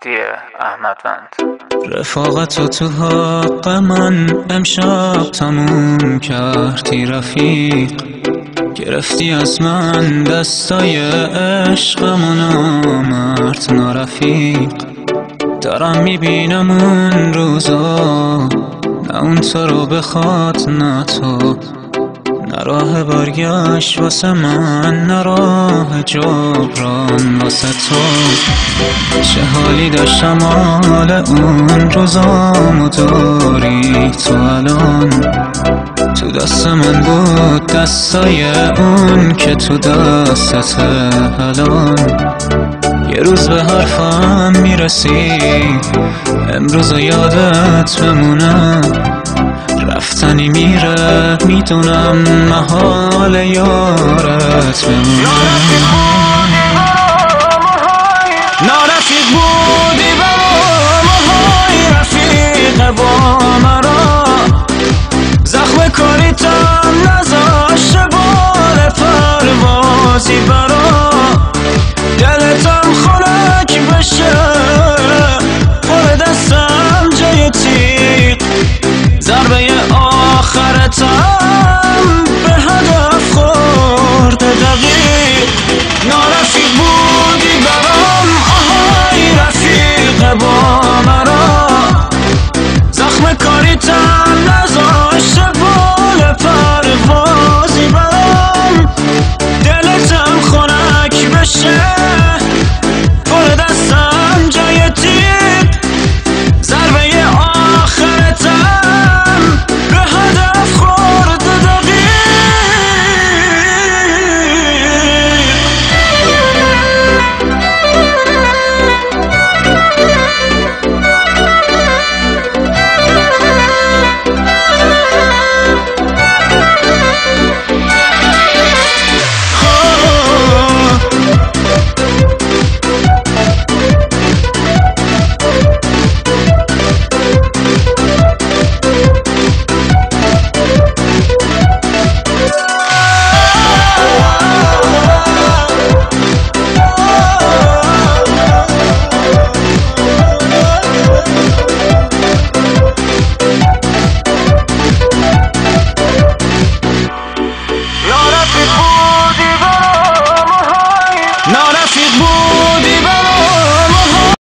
مهدی احمدوند. رفاقت تو حق من امشب تموم کردی رفیق، گرفتی از من دستای عشقمو نامرد نارفیق. دارم میبینم اون روزا، نه اون تو رو بخواد نه تو، نه راه برگشت واسه من نه راه جبران واسه تو. چه حالی داشتم حال اون روزامو داری تو الان، تو دست من بود دستای اون که تو دستت الان. یه روز به حرفم میرسی امروز یادت بمونه، رفتنی میره میدونم محال یارت بمونه. نارفیق بود